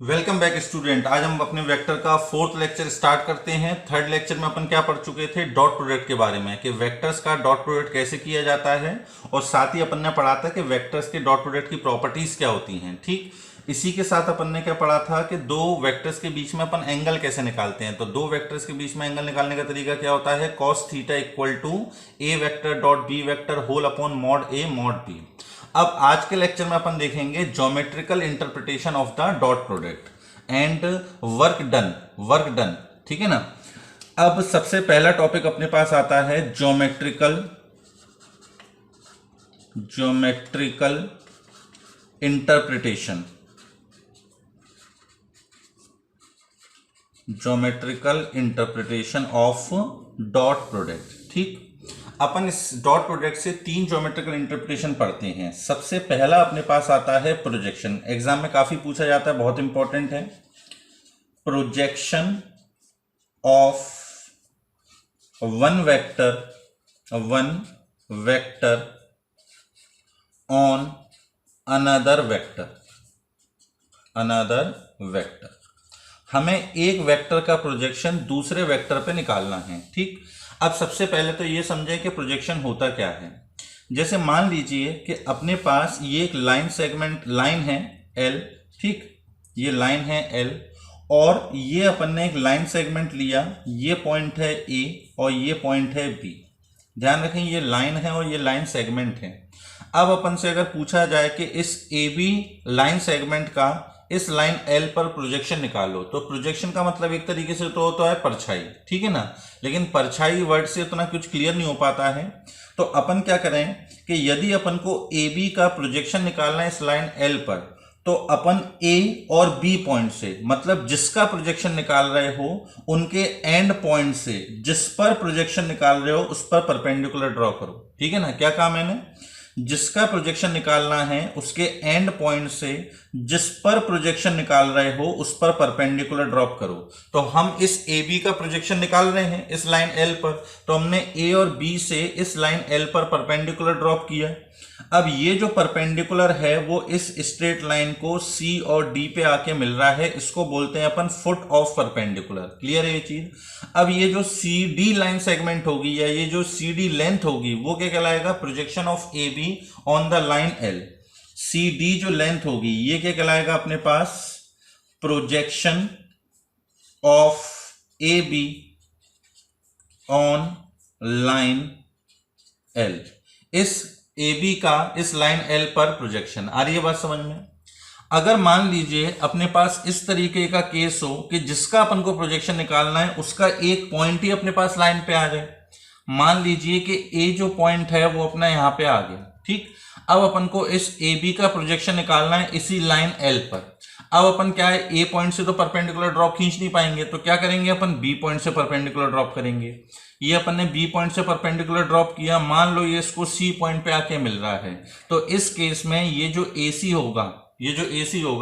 Welcome back student. आज हम अपने वेक्टर का फोर्थ लेक्चर स्टार्ट करते हैं। थर्ड लेक्चर में अपन क्या पढ़ चुके थे, डॉट प्रोडक्ट के बारे में कि वेक्टर्स का डॉट प्रोडक्ट कैसे किया जाता है, और साथ ही अपन ने पढ़ा था कि वेक्टर्स के डॉट प्रोडक्ट की प्रॉपर्टीज क्या होती हैं। ठीक, इसी के साथ अपन ने क्या पढ़ा था कि दो वेक्टर्स के बीच में अपन एंगल कैसे निकालते हैं। तो दो वेक्टर्स के बीच में एंगल निकालने का तरीका क्या होता है, cos theta equal to A vector dot B vector whole upon mod A mod B. अब आज के लेक्चर में अपन देखेंगे geometrical interpretation of the dot product and work done. ठीक है ना। अब सबसे पहला टॉपिक अपने पास आता है geometrical interpretation. Geometrical interpretation of dot product. ठीक, अपन इस डॉट प्रोडक्ट से तीन ज्योमेट्रिकल इंटरप्रिटेशन पढ़ते हैं। सबसे पहला अपने पास आता है प्रोजेक्शन। एग्जाम में काफी पूछा जाता है, बहुत इंपॉर्टेंट है। Projection of one vector on another vector. हमें एक वेक्टर का प्रोजेक्शन दूसरे वेक्टर पे निकालना है। ठीक, अब सबसे पहले तो ये समझें कि प्रोजेक्शन होता क्या है। जैसे मान लीजिए कि अपने पास ये एक लाइन है L। ठीक, ये लाइन है L और ये अपन ने एक लाइन सेगमेंट लिया, ये पॉइंट है A और ये पॉइंट है B। ध्यान रखें, ये लाइन है और ये लाइन सेगमेंट है। अब अपन से अगर पूछा जाए कि इस AB लाइन सेगमेंट का इस लाइन L पर प्रोजेक्शन निकालो, तो प्रोजेक्शन का मतलब एक तरीके से तो होता है परछाई। ठीक है ना, लेकिन परछाई वर्ड से उतना कुछ क्लियर नहीं हो पाता है। तो अपन क्या करें कि यदि अपन को AB का प्रोजेक्शन निकालना है इस लाइन L पर, तो अपन A और B पॉइंट से, मतलब जिसका प्रोजेक्शन निकाल रहे हो उनके एंड पॉइंट से जिस पर प्रोजेक्शन निकाल रहे हो उस पर परपेंडिकुलर ड्रॉ करो। ठीक है ना, क्या कहा मैंने, जिसका प्रोजेक्शन निकालना है उसके एंड पॉइंट से जिस पर प्रोजेक्शन निकाल रहे हो उस पर परपेंडिकुलर ड्रॉप करो। तो हम इस AB का प्रोजेक्शन निकाल रहे हैं इस लाइन L पर, तो हमने A और B से इस लाइन L पर परपेंडिकुलर ड्रॉप किया। अब ये जो परपेंडिकुलर है वो इस स्ट्रेट लाइन को C और D पे आके मिल रहा है, इसको बोलते हैं अपन फुट ऑफ परपेंडिकुलर। क्लियर है ये चीज। अब ये जो CD लाइन सेगमेंट होगी या ये जो CD लेंथ होगी वो क्या कहलाएगा, projection of AB on the line L। CD जो लेंथ होगी ये क्या कहलाएगा अपने पास, projection of AB on line L। इस AB का इस लाइन L पर प्रोजेक्शन। आ रही है बात समझ में। अगर मान लीजिए अपने पास इस तरीके का केस हो कि जिसका अपन को प्रोजेक्शन निकालना है उसका एक पॉइंट ही अपने पास लाइन पे आ जाए। मान लीजिए कि A जो पॉइंट है वो अपना यहां पे आ गया। ठीक, अब अपन को इस AB का प्रोजेक्शन निकालना है इसी लाइन L पर। अब अपन क्या है, A पॉइंट से तो परपेंडिकुलर ड्रॉप खींच नहीं पाएंगे, तो क्या करेंगे अपन, B पॉइंट से परपेंडिकुलर ड्रॉप करेंगे। ये अपन ने B पॉइंट से परपेंडिकुलर ड्रॉप किया, मान लो ये इसको C पॉइंट पे आके मिल रहा है, तो इस केस में ये जो AC होगा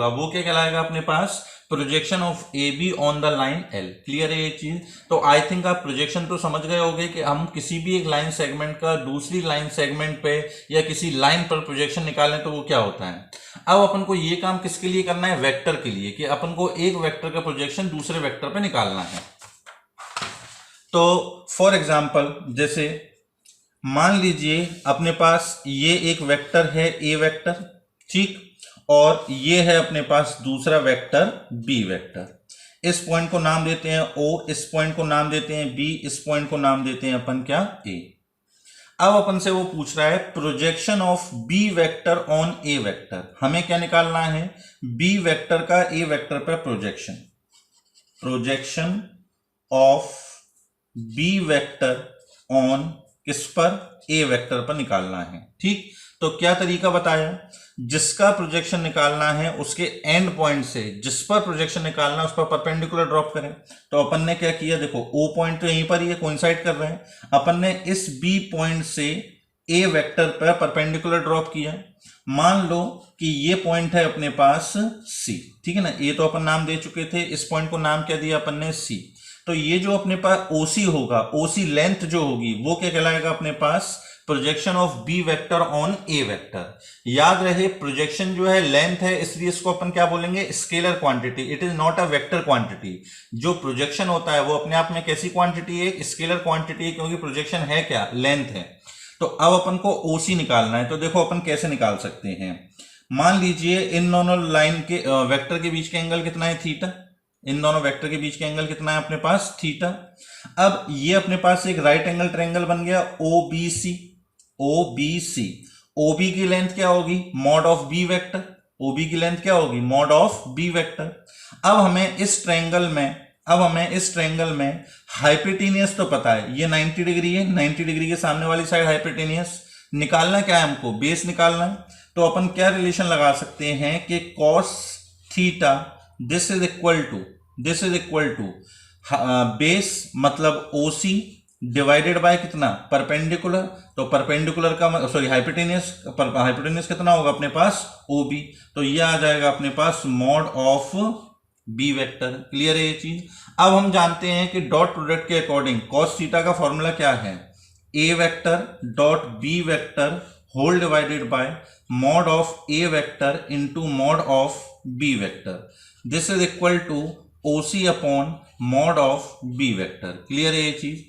वो क्या कहलाएगा अपने पास, projection of AB on the line L। Clear है ये चीज। तो आई थिंक आप प्रोजेक्शन तो समझ गए होंगे कि हम किसी भी एक लाइन सेगमेंट का दूसरी लाइन सेगमेंट पे या किसी लाइन पर प्रोजेक्शन निकालें तो वो क्या होता है। अब अपन को ये काम किसके लिए करना है, वेक्टर के लिए, कि अपन को एक वेक्टर का प्रोजेक्शन दूसरे वेक्टर पे निकालना है। तो फॉर एग्जाम्पल जैसे मान लीजिए अपने पास ये एक वेक्टर है A वेक्टर। ठीक, और ये है अपने पास दूसरा वेक्टर B वेक्टर। इस पॉइंट को नाम देते हैं O, इस पॉइंट को नाम देते हैं B, इस पॉइंट को नाम देते हैं अपन क्या, A। अब अपन से वो पूछ रहा है projection of B vector on A vector. हमें क्या निकालना है, B वेक्टर का A वेक्टर पर projection of B vector on किस पर, A वेक्टर पर निकालना है। ठीक, तो क्या तरीका बताया, जिसका प्रोजेक्शन निकालना है उसके एंड पॉइंट से जिस पर प्रोजेक्शन निकालना है उस पर परपेंडिकुलर ड्रॉप करें। तो अपन ने क्या किया, देखो O पॉइंट तो यहीं पर ही कोइंसाइड कर रहे हैं, अपन ने इस B पॉइंट से A वेक्टर पर परपेंडिकुलर ड्रॉप किया। मान लो कि ये पॉइंट है अपने पास C। ठीक है ना, A तो अपन नाम दे चुके थे, इस पॉइंट को नाम क्या दिया अपन ने, C। तो ये जो अपने पास OC होगा, OC लेंथ जो होगी वो क्या कहलाएगा अपने पास, projection of B vector on A vector. याद रहे प्रोजेक्शन जो है लेंथ है, इसलिए इसको अपन क्या बोलेंगे, scalar quantity. It is not a vector quantity. जो प्रोजेक्शन होता है वो अपने आप में कैसी क्वांटिटी है, स्केलर क्वांटिटी है, क्योंकि प्रोजेक्शन है क्या, लेंथ है। तो अब अपन को ओसी निकालना है। तो देखो अपन कैसे निकाल सकते हैं। मान लीजिए इन दोनों लाइन के वेक्टर के बीच का एंगल कितना है, थीटा। इन दोनों वेक्टर के बीच का एंगल कितना है अपने पास, थीटा। अब ये अपने पास एक राइट एंगल ट्रायंगल बन गया ओबीसी। ओबीसी, ओबी की लेंथ क्या होगी, मॉड ऑफ बी वेक्टर। ओबी की लेंथ क्या होगी, मॉड ऑफ बी वेक्टर। अब हमें इस ट्रायंगल में हाइपोटेनियस तो पता है, ये 90 डिग्री है, 90 डिग्री के सामने वाली साइड हाइपोटेनियस। निकालना क्या है हमको, बेस निकालना है। तो अपन क्या रिलेशन लगा सकते हैं कि cos theta this is equal to base मतलब ओसी डिवाइडेड बाय कितना, परपेंडिकुलर। तो परपेंडिकुलर का सॉरी हाइपोटेनियस कितना होगा अपने पास, ओबी। तो ये आ जाएगा अपने पास mod of B vector. Clear है ये चीज। अब हम जानते हैं कि डॉट प्रोडक्ट के अकॉर्डिंग cos थीटा का फॉर्मूला क्या है, A vector dot B vector whole divided by mod of A vector into mod of B vector. This is equal to OC upon mod of B vector. Clear है ये चीज।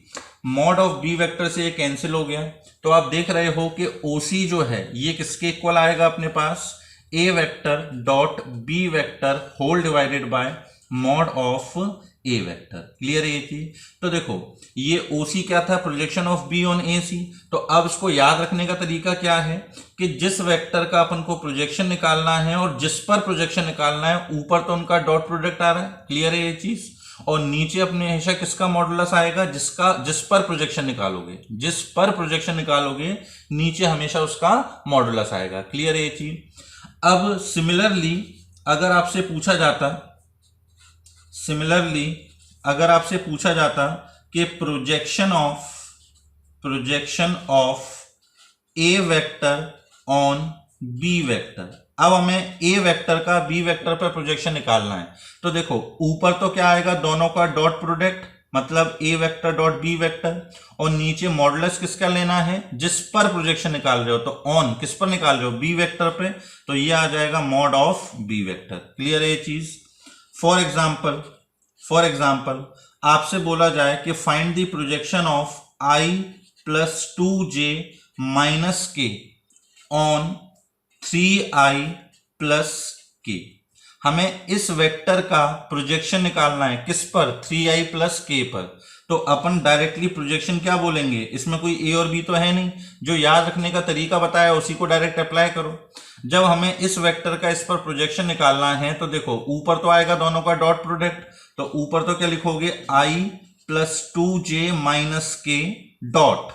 Mod of B vector से ये cancel हो गया। तो आप देख रहे हो कि ओसी जो है ये किसके इक्वल आएगा अपने पास, A vector dot B vector whole divided by mod of A vector. Clear है ये चीज। तो देखो ये ओसी क्या था, projection of B on A C. तो अब इसको याद रखने का तरीका क्या है कि जिस वेक्टर का अपन को प्रोजेक्शन निकालना है और जिस पर प्रोजेक्शन निकालना है, ऊपर तो उनका डॉट प्रोडक्ट आ रहा है। क्लियर है ये चीज। और नीचे अपने हमेशा किसका मॉडुलस आएगा, जिस पर प्रोजेक्शन निकालोगे नीचे हमेशा उसका मॉडुलस आएगा। क्लियर है ये चीज। अब सिमिलरली अगर आपसे पूछा जाता कि projection of A vector on B vector, अब हमें ए वेक्टर का बी वेक्टर पर प्रोजेक्शन निकालना है। तो देखो ऊपर तो क्या आएगा, दोनों का डॉट प्रोडक्ट मतलब A vector dot B vector, और नीचे मॉडुलस किसका लेना है, जिस पर प्रोजेक्शन निकाल रहे हो। तो ऑन किस पर निकाल रहे हो, बी वेक्टर पे। तो ये आ जाएगा mod of B vector. Clear है ये चीज। फॉर एग्जाम्पल आपसे बोला जाए कि find the projection of i plus 2j minus K on 3i plus K. हमें इस वेक्टर का प्रोजेक्शन निकालना है किस पर, 3i प्लस के पर। तो अपन डायरेक्टली प्रोजेक्शन क्या बोलेंगे, इसमें कोई ए और बी तो है नहीं, जो याद रखने का तरीका बताया उसी को डायरेक्ट अप्लाई करो। जब हमें इस वेक्टर का इस पर प्रोजेक्शन निकालना है तो देखो ऊपर तो आएगा दोनों का डॉट प्रोडक्ट। तो ऊपर तो क्या लिखोगे, i प्लस 2j माइनस के डॉट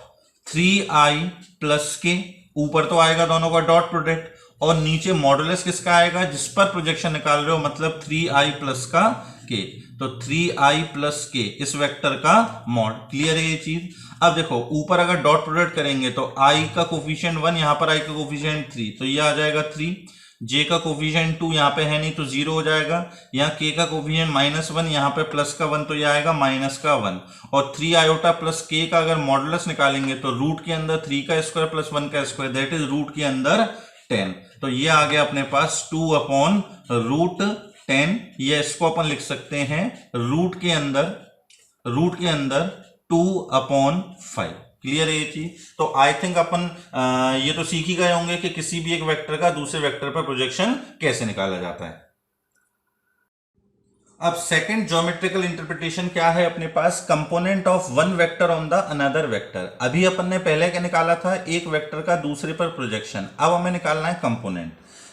3i प्लस के। ऊपर तो आएगा दोनों का डॉट प्रोडक्ट, और नीचे मॉडुलस किसका आएगा, जिस पर प्रोजेक्शन निकाल रहे हो, मतलब 3i प्लस का के। तो 3i प्लस के इस वेक्टर का मॉड। क्लियर है ये चीज। अब देखो ऊपर अगर डॉट प्रोडक्ट करेंगे तो i का कोफिशिएंट 1, यहां पर i का कोफिशिएंट 3, तो ये आ जाएगा 3। j का कोफिशिएंट 2 यहाँ पे है नहीं तो 0 हो जाएगा। यहाँ k का कोफिशिएंट -1, यहाँ पे प्लस का 1, तो ये आएगा माइनस का 1। और 3 आयोटा प्लस k का अगर मॉडुलस निकालेंगे तो रूट के अंदर 3 का स्क्वायर प्लस 1 का स्क्वायर, दैट इज रूट के अंदर 10। तो ये आ गया अपने पास 2 अपॉन रूट 10। ये इसको अपन लिख सकते हैं रूट के अंदर 2 अपॉन 5। क्लियर है ये चीज। तो आई थिंक अपन ये तो सीख ही गए होंगे कि किसी भी एक वेक्टर का दूसरे वेक्टर पर प्रोजेक्शन कैसे निकाला जाता है। अब सेकंड ज्योमेट्रिकल इंटरप्रिटेशन क्या है अपने पास, component of one vector on the another vector. अभी अपन ने पहले क्या निकाला था, एक वेक्टर का दूसरे पर प्रोजेक्शन। अब हमें निकालना है कंपोनेंट।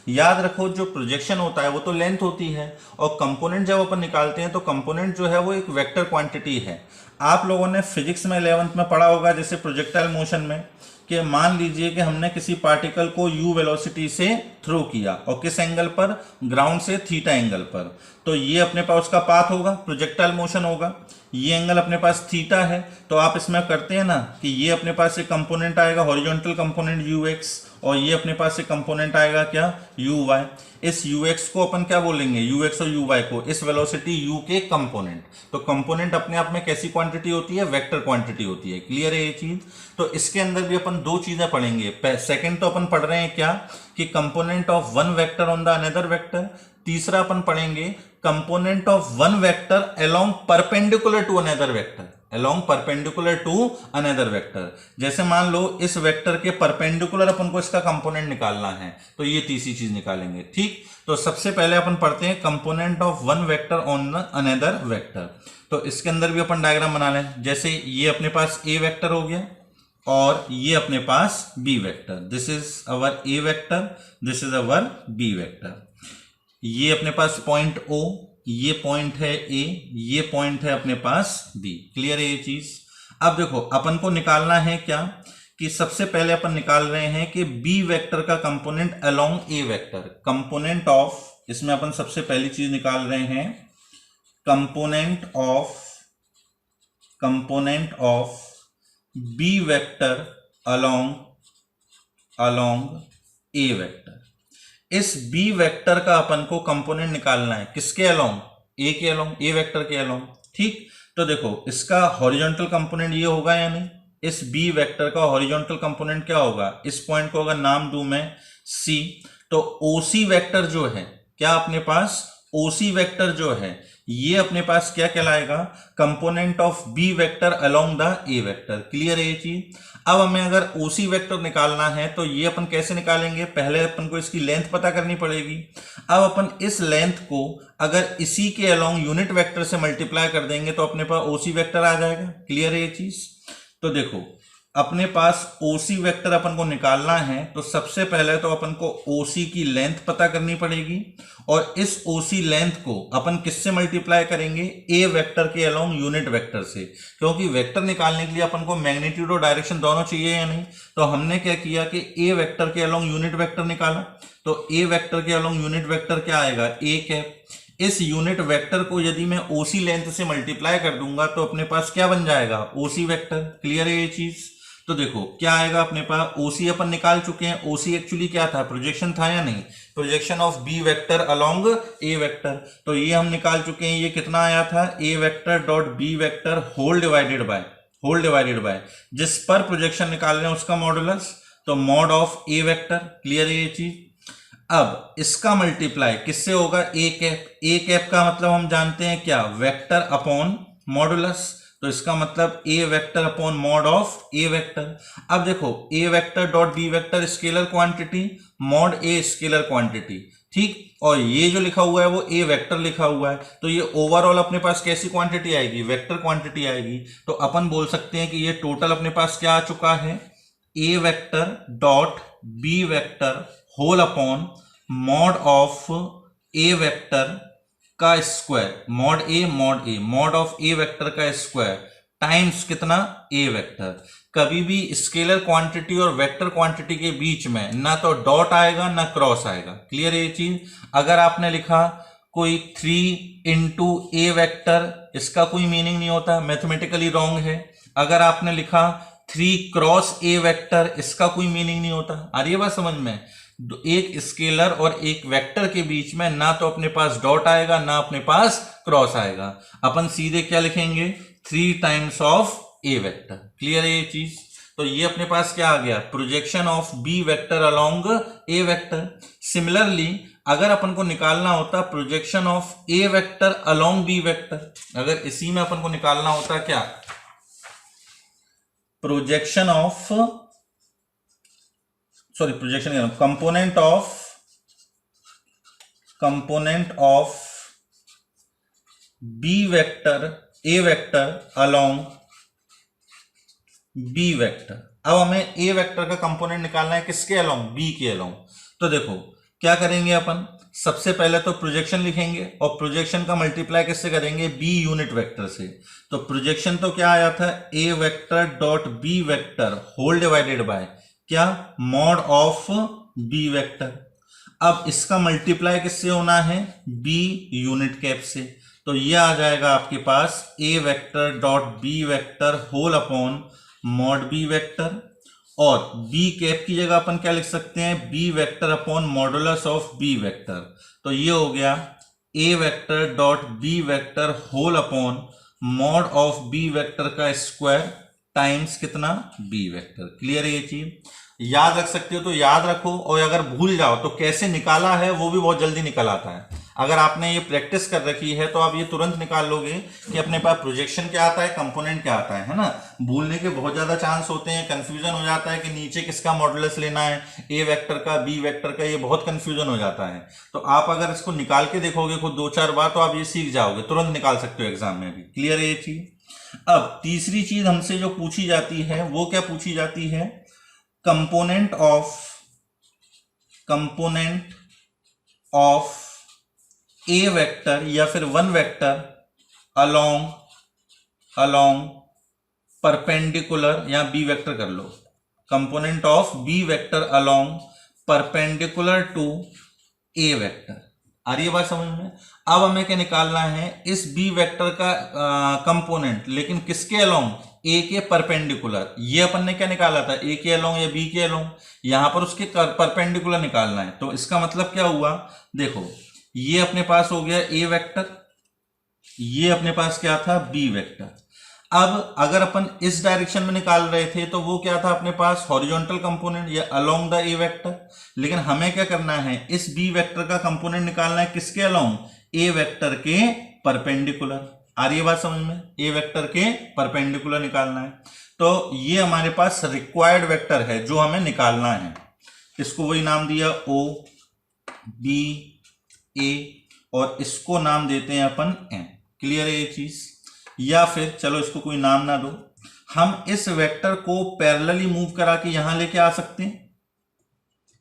याद रखो जो प्रोजेक्शन होता है वो तो लेंथ होती है, और कंपोनेंट जब अपन निकालते हैं तो कंपोनेंट जो है वो एक वेक्टर क्वांटिटी है। आप लोगों ने फिजिक्स में 11th में पढ़ा होगा, जैसे प्रोजेक्टाइल मोशन में, कि मान लीजिए कि हमने किसी पार्टिकल को u वेलोसिटी से थ्रो किया, और किस एंगल पर, ग्राउंड से थीटा एंगल पर। तो ये अपने पास उसका पाथ होगा, प्रोजेक्टाइल मोशन होगा। ये एंगल अपने पास थीटा है। तो आप इसमें करते हैं ना कि ये अपने पास एक कंपोनेंट आएगा हॉरिजॉन्टल कंपोनेंट ux, और ये अपने पास एक कंपोनेंट आएगा क्या, यू वाई। इस यू एक्स को अपन क्या बोलेंगे, यू एक्स और यू वाई को इस वेलोसिटी यू के कंपोनेंट। तो कंपोनेंट अपने आप में कैसी क्वांटिटी होती है, वेक्टर क्वांटिटी होती है। क्लियर है ये चीज। तो इसके अंदर भी अपन दो चीजें पढ़ेंगे। सेकंड तो अपन पढ़ रहे हैं क्या, कि component of one vector on the another vector. तीसरा अपन पढ़ेंगे component of one vector along perpendicular to another vector, along perpendicular to another vector. जैसे मान लो इस वेक्टर के परपेंडिकुलर अपन को इसका कंपोनेंट निकालना है, तो ये तीसरी चीज निकालेंगे। ठीक, तो सबसे पहले अपन पढ़ते हैं component of one vector on another vector. तो इसके अंदर भी अपन डायग्राम बना लें। जैसे ये अपने पास ए वेक्टर हो गया और ये अपने पास B vector. This is our A vector, this is our B vector. ये अपने पास पॉइंट ओ, ये पॉइंट है ए, ये पॉइंट है अपने पास बी। क्लियर है ये चीज। अब देखो अपन को निकालना है क्या, कि सबसे पहले अपन निकाल रहे हैं कि बी वेक्टर का component along A vector. Component of, इसमें अपन सबसे पहली चीज निकाल रहे हैं component of B vector along A vector. इस बी वेक्टर का अपन को कंपोनेंट निकालना है, किसके अलोंग, ए के अलोंग, ए वेक्टर के अलोंग। ठीक, तो देखो इसका हॉरिजॉन्टल कंपोनेंट ये होगा या नहीं, इस बी वेक्टर का हॉरिजॉन्टल कंपोनेंट क्या होगा, इस पॉइंट को अगर नाम दूं मैं सी, तो ओसी वेक्टर जो है, क्या अपने पास ओसी वेक्टर जो है, ये अपने पास क्या कहलाएगा, component of B vector along the A vector. Clear है ये चीज। अब हमें अगर ओसी वेक्टर निकालना है तो ये अपन कैसे निकालेंगे, पहले अपन को इसकी लेंथ पता करनी पड़ेगी। अब अपन इस लेंथ को अगर इसी के अलोंग यूनिट वेक्टर से मल्टीप्लाई कर देंगे तो अपने पास ओसी वेक्टर आ जाएगा। क्लियर है ये चीज। तो देखो अपने पास ओसी वेक्टर अपन को निकालना है, तो सबसे पहले तो अपन को ओसी की लेंथ पता करनी पड़ेगी और इस ओसी लेंथ को अपन किससे मल्टीप्लाई करेंगे, ए वेक्टर के अलोंग यूनिट वेक्टर से। क्योंकि वेक्टर निकालने के लिए अपन को मैग्नीट्यूड और डायरेक्शन दोनों चाहिए या नहीं, तो हमने क्या किया कि ए वेक्टर के अलोंग यूनिट वेक्टर निकाला। तो ए वेक्टर के अलोंग यूनिट वेक्टर क्या आएगा, ए कैप। इस यूनिट वेक्टर को यदि मैं ओसी लेंथ से मल्टीप्लाई कर दूंगा तो अपने पास क्या बन जाएगा, ओसी वेक्टर। क्लियर है ये चीज। तो देखो क्या आएगा अपने पास, ओसी अपन निकाल चुके हैं। ओसी एक्चुअली क्या था, प्रोजेक्शन था या नहीं, projection of B vector along A vector. तो ये हम निकाल चुके हैं। ये कितना आया था, A vector dot B vector whole divided by जिस पर प्रोजेक्शन निकाल रहे हैं उसका मॉडुलस, तो mod of A vector. Clear है ये चीज। अब इसका मल्टीप्लाई किससे होगा, ए कैप। ए कैप का मतलब हम जानते हैं क्या, वेक्टर अपॉन मॉडुलस। तो इसका मतलब A vector upon mod of A vector. अब देखो A vector dot B vector scalar quantity, mod A scalar quantity. ठीक, और ये जो लिखा हुआ है वो ए वेक्टर लिखा हुआ है, तो ये ओवरऑल अपने पास कैसी क्वांटिटी आएगी, वेक्टर क्वांटिटी आएगी। तो अपन बोल सकते हैं कि ये टोटल अपने पास क्या आ चुका है, A vector dot B vector whole upon mod of A vector का square, mod of A vector का स्क्वायर टाइम्स कितना, ए वेक्टर। कभी भी स्केलर क्वांटिटी और वेक्टर क्वांटिटी के बीच में ना तो डॉट आएगा ना क्रॉस आएगा। क्लियर है ये चीज। अगर आपने लिखा कोई 3 इंटू ए वेक्टर, इसका कोई मीनिंग नहीं होता, मैथमेटिकली रॉन्ग है। अगर आपने लिखा 3 क्रॉस ए वेक्टर, इसका कोई मीनिंग नहीं होता। आ रही है बात समझ में। एक स्केलर और एक वेक्टर के बीच में ना तो अपने पास डॉट आएगा ना अपने पास क्रॉस आएगा। अपन सीधे क्या लिखेंगे, 3 times of A vector. Clear है ये चीज। तो ये अपने पास क्या आ गया, projection of B vector along A vector. Similarly अगर अपन को निकालना होता projection of A vector along B vector, अगर इसी में अपन को निकालना होता क्या, component of B vector A vector along B vector. अब हमें ए वेक्टर का कंपोनेंट निकालना है किसके अलोंग, बी के अलोंग। तो देखो क्या करेंगे अपन, सबसे पहले तो प्रोजेक्शन लिखेंगे और प्रोजेक्शन का मल्टीप्लाई किससे करेंगे, बी यूनिट वेक्टर से। तो प्रोजेक्शन तो क्या आया था, A vector dot B vector whole divided by क्या, मॉड ऑफ बी वेक्टर। अब इसका मल्टीप्लाई किससे होना है, बी यूनिट कैप से। तो ये आ जाएगा आपके पास A vector dot B vector whole upon mod B vector. और बी कैप की जगह अपन क्या लिख सकते हैं, B vector upon modulus of B vector. तो ये हो गया A vector dot B vector whole upon mod of B vector का स्क्वायर टाइम्स कितना, बी वेक्टर। क्लियर है ये चीज, याद रख सकते हो तो याद रखो, और अगर भूल जाओ तो कैसे निकाला है वो भी बहुत जल्दी निकल आता है। अगर आपने ये प्रैक्टिस कर रखी है तो आप ये तुरंत निकाल लोगे कि अपने पास प्रोजेक्शन क्या आता है, कंपोनेंट क्या आता है ना। भूलने के बहुत ज्यादा चांस होते हैं, कंफ्यूजन हो जाता है कि नीचे किसका मॉडुलस लेना है, ए वेक्टर का, बी वेक्टर का, ये बहुत कंफ्यूजन हो जाता है। तो आप अगर इसको निकाल के देखोगे खुद 2-4 बार तो आप ये सीख जाओगे, तुरंत निकाल सकते हो एग्जाम में भी। क्लियर है ये चीज। अब तीसरी चीज हमसे जो पूछी जाती है वो क्या पूछी जाती है, कंपोनेंट ऑफ ए वेक्टर या फिर वन वेक्टर अलोंग परपेंडिकुलर, या बी वेक्टर कर लो, component of B vector along perpendicular to A vector. आ रही है बात समझ में। अब हमें क्या निकालना है, इस बी वेक्टर का कंपोनेंट, लेकिन किसके अलोंग, ए के परपेंडिकुलर। ये अपन ने क्या निकाला था, ए के अलोंग या बी के अलोंग, यहां पर उसके परपेंडिकुलर निकालना है। तो इसका मतलब क्या हुआ, देखो ये अपने पास हो गया ए वेक्टर, ये अपने पास क्या था, बी वेक्टर। अब अगर अपन इस डायरेक्शन में निकाल रहे थे तो वो क्या था अपने पास, हॉरिजॉन्टल कंपोनेंट या अलोंग द ए वेक्टर। लेकिन हमें क्या करना है, इस बी वेक्टर का कंपोनेंट निकालना है किसके अलोंग, ए वेक्टर के परपेंडिकुलर। आ रही है बात समझ में, ए वेक्टर के परपेंडिकुलर निकालना है। तो ये हमारे पास रिक्वायर्ड वेक्टर है जो हमें निकालना है। इसको वही नाम दिया ओ बी ए, और इसको नाम देते हैं अपन एन। क्लियर है ये चीज। या फिर चलो इसको कोई नाम ना दो, हम इस वेक्टर को पैरेलली मूव करा के यहां लेके आ सकते हैं,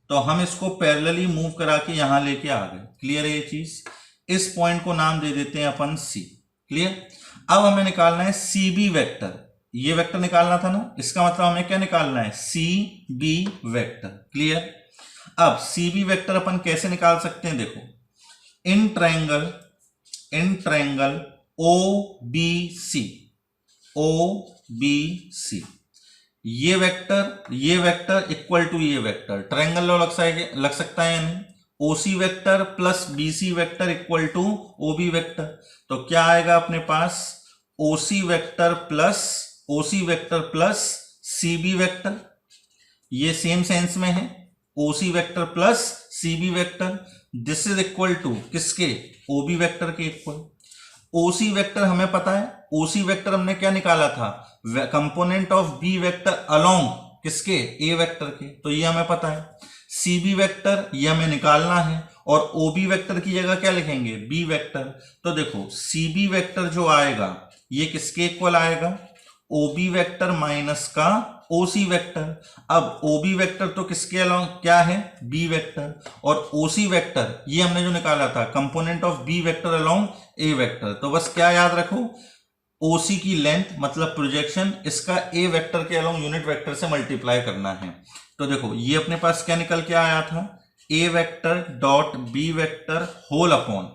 तो हम इसको पैरेलली मूव करा के यहां लेके आ गए। क्लियर है ये चीज। इस पॉइंट को नाम दे देते हैं अपन सी। क्लियर। अब हमें निकालना है सी बी वेक्टर, ये वेक्टर निकालना था ना, इसका मतलब हमें क्या निकालना है, सी बी वेक्टर। क्लियर। अब सी बी वेक्टर अपन कैसे निकाल सकते हैं, देखो in triangle O B C, ये वेक्टर इक्वल टू ये वेक्टर, ट्रायंगल लग सकता है या नहीं, OC vector plus BC vector equal to OB vector. तो क्या आएगा अपने पास, OC vector plus CB vector, ये सेम सेंस में है, OC vector plus CB vector, this is equal to किसके, ओबी वेक्टर के इक्वल। ओसी वेक्टर हमें पता है, ओसी वेक्टर हमने क्या निकाला था, component of B vector along किसके, ए वेक्टर के, तो ये हमें पता है। सीबी वेक्टर ये हमें निकालना है, और ओबी वेक्टर की जगह क्या लिखेंगे, बी वेक्टर। तो देखो सीबी वेक्टर जो आएगा ये किसके इक्वल आएगा, ओबी वेक्टर माइनस का ओसी वेक्टर। अब ओबी वेक्टर तो किसके अलोंग क्या है, बी वेक्टर, और ओसी वेक्टर ये हमने जो निकाला था component of B vector along A vector. तो बस क्या याद रखो, ओसी की लेंथ मतलब प्रोजेक्शन, इसका ए वेक्टर के अलोंग यूनिट वेक्टर से मल्टीप्लाई करना है। तो देखो ये अपने पास क्या निकल के आया था, A vector dot B vector whole upon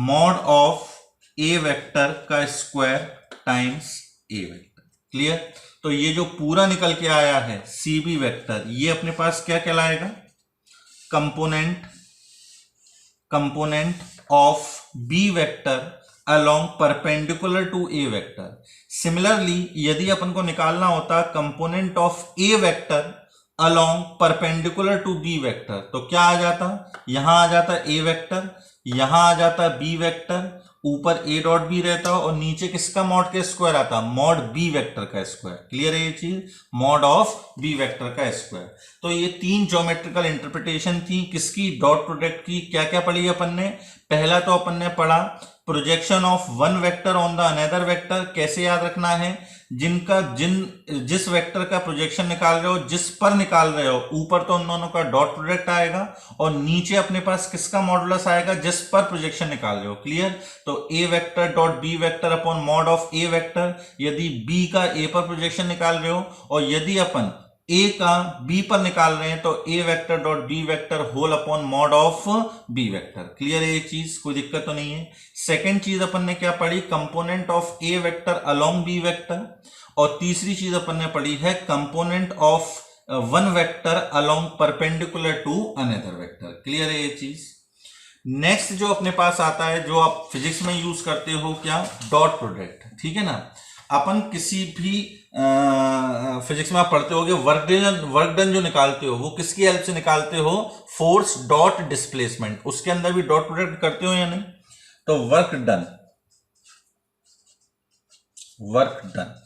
mod of A vector का square times A vector. Clear. तो ये जो पूरा निकल के आया है सी बी वेक्टर, ये अपने पास क्या कहलाएगा, component of B vector along perpendicular to A vector. Similarly यदि अपन को निकालना होता component of A vector along perpendicular to B vector, तो क्या आ जाता, यहां आ जाता ए वेक्टर, यहां आ जाता बी वेक्टर, ऊपर ए डॉट बी रहता और नीचे किसका मॉड का स्क्वायर आता, मॉड बी वेक्टर का स्क्वायर। क्लियर है ये चीज, मॉड ऑफ बी वेक्टर का स्क्वायर। तो ये तीन ज्योमेट्रिकल इंटरप्रिटेशन थी किसकी, डॉट प्रोडक्ट की। क्या क्या पढ़ी अपन ने, पहला तो अपन ने पढ़ा projection of one vector on the another vector, कैसे याद रखना है, जिस वेक्टर का प्रोजेक्शन निकाल रहे हो, जिस पर निकाल रहे हो, ऊपर तो उन दोनों का डॉट प्रोडक्ट आएगा और नीचे अपने पास किसका मॉडुलस आएगा, जिस पर प्रोजेक्शन निकाल रहे हो। क्लियर। तो A vector dot B vector upon mod of A vector, यदि बी का ए पर प्रोजेक्शन निकाल रहे हो, और यदि अपन ए का बी पर निकाल रहे हैं तो A vector dot B vector whole upon mod of B vector. Clear है ये चीज, कोई दिक्कत तो नहीं है। सेकंड चीज अपन ने क्या पढ़ी, component of A vector along B vector, और तीसरी चीज अपन ने पढ़ी है component of one vector along perpendicular to another vector. Clear है ये चीज। नेक्स्ट जो अपने पास आता है, जो आप फिजिक्स में यूज करते हो, क्या, डॉट प्रोडक्ट। ठीक है ना, अपन किसी भी फिजिक्स में आप पढ़ते होगे, वर्क डन जो निकालते हो वो किसकी हेल्प से निकालते हो, फोर्स डॉट डिस्प्लेसमेंट। उसके अंदर भी डॉट प्रोडक्ट करते हो या नहीं? तो वर्क डन, वर्क डन।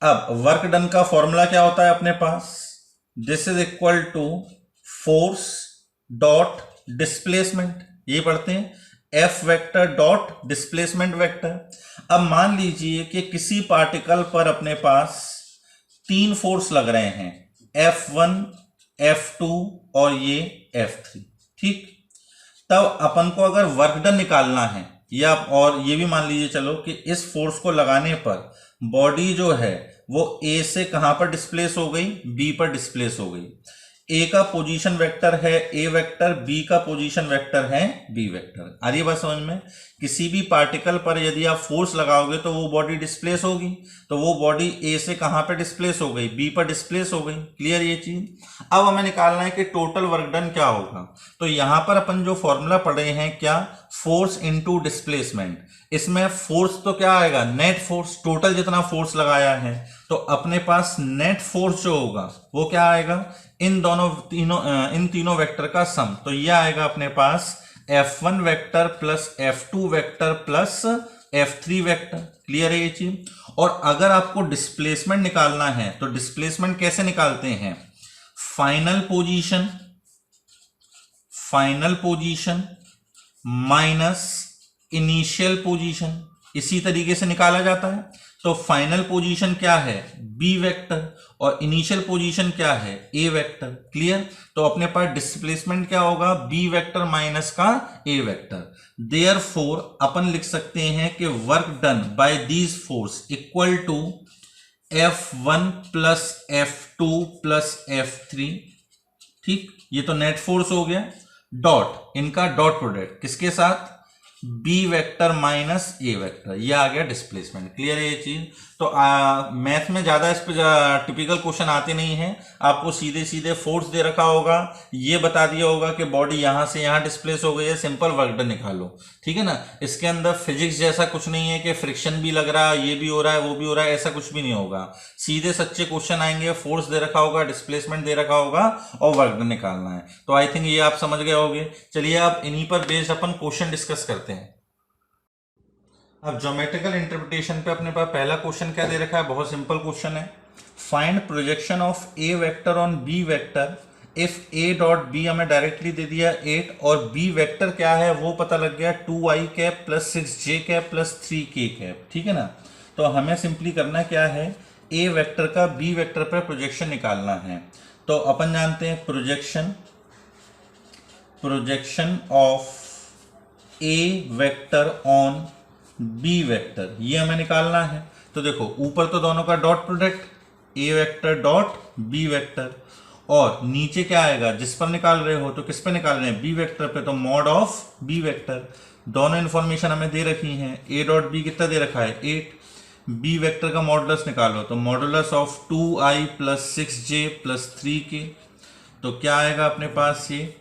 अब वर्क डन का फॉर्मूला क्या होता है अपने पास, this is equal to force dot displacement. ये पढ़ते हैं, F vector dot displacement vector. अब मान लीजिए कि किसी पार्टिकल पर अपने पास 3 फोर्स लग रहे हैं, F1, F2 और ये F3। ठीक, तब अपन को अगर वर्क डन निकालना है, या और ये भी मान लीजिए चलो कि इस फोर्स को लगाने पर बॉडी जो है वो ए से कहां पर डिस्प्लेस हो गई, बी पर डिस्प्लेस हो गई। ए का पोजीशन वेक्टर है ए वेक्टर, बी का पोजीशन वेक्टर है बी वेक्टर। आ रही है बात समझ में? किसी भी पार्टिकल पर यदि आप फोर्स लगाओगे तो वो बॉडी डिस्प्लेस होगी, तो वो बॉडी ए से कहां पर डिस्प्लेस हो गई, बी पर डिस्प्लेस हो गई। क्लियर ये चीज। अब हमें निकालना है कि टोटल वर्क डन क्या होगा। तो यहां पर अपन जो फॉर्मूला पढ़े हैं, क्या, फोर्स इनटू डिस्प्लेसमेंट। इसमें फोर्स तो क्या आएगा, नेट फोर्स, टोटल जितना फोर्स लगाया है। तो अपने पास नेट फोर्स जो होगा वो क्या आएगा, इन तीनों वेक्टर का सम। तो ये आएगा अपने पास F1 vector plus F2 vector plus F3 vector. Clear है ये चीज। और अगर आपको डिस्प्लेसमेंट निकालना है तो डिस्प्लेसमेंट कैसे निकालते हैं, final position minus initial position, इसी तरीके से निकाला जाता है। तो फाइनल पोजीशन क्या है, बी वेक्टर, और इनिशियल पोजीशन क्या है, ए वेक्टर। क्लियर। तो अपने पास डिस्प्लेसमेंट क्या होगा, बी वेक्टर माइनस का ए वेक्टर। देयरफॉर अपन लिख सकते हैं कि work done by these force equal to F1 plus F2 plus F3। ठीक, ये तो नेट फोर्स हो गया, डॉट इनका डॉट प्रोडक्ट किसके साथ, बी वेक्टर माइनस ए वेक्टर, ये आ गया डिस्प्लेसमेंट। क्लियर है ये चीज। तो मैथ में ज्यादा इस पे टिपिकल क्वेश्चन आते नहीं है, आपको सीधे सीधे फोर्स दे रखा होगा, ये बता दिया होगा कि बॉडी यहां से यहां डिस्प्लेस हो गई है, सिंपल वर्क डन निकालो। ठीक है ना। इसके अंदर फिजिक्स जैसा कुछ नहीं है कि फ्रिक्शन भी लग रहा है, ये भी हो रहा है, वो भी हो रहा है, ऐसा कुछ भी नहीं होगा। सीधे सच्चे क्वेश्चन आएंगे, फोर्स दे रखा होगा, डिस्प्लेसमेंट दे रखा होगा और वर्क डन निकालना है। तो आई थिंक ये आप समझ गए होंगे। चलिए अब इन्हीं पर बेस्ड अपन क्वेश्चन डिस्कस करते हैं। अब ज्योमेट्रिकल इंटरप्रिटेशन पे अपने पास पहला क्वेश्चन क्या दे रखा है, बहुत सिंपल क्वेश्चन है। Find projection of A vector on B vector if A dot B हमें डायरेक्टली दे दिया 8 और बी वेक्टर क्या है वो पता लग गया 2i cap plus 6j cap plus 3k cap. ठीक है ना। तो हमें सिंपली करना क्या है, ए वेक्टर का बी वेक्टर पर प्रोजेक्शन निकालना है। तो अपन जानते हैं projection of A vector on B vector, ये हमें निकालना है। तो देखो ऊपर तो दोनों का dot product A vector dot B vector, और नीचे क्या आएगा, जिस पर निकाल रहे हो तो किस पर निकाल रहे हैं, बी वेक्टर पे, तो मॉड ऑफ बी वेक्टर। दोनों इंफॉर्मेशन हमें दे रखी हैं। ए डॉट बी कितना दे रखा है 8, बी वेक्टर का मॉडुलस निकालो तो modulus of 2i plus 6j plus 3k। तो क्या आएगा अपने पास, ये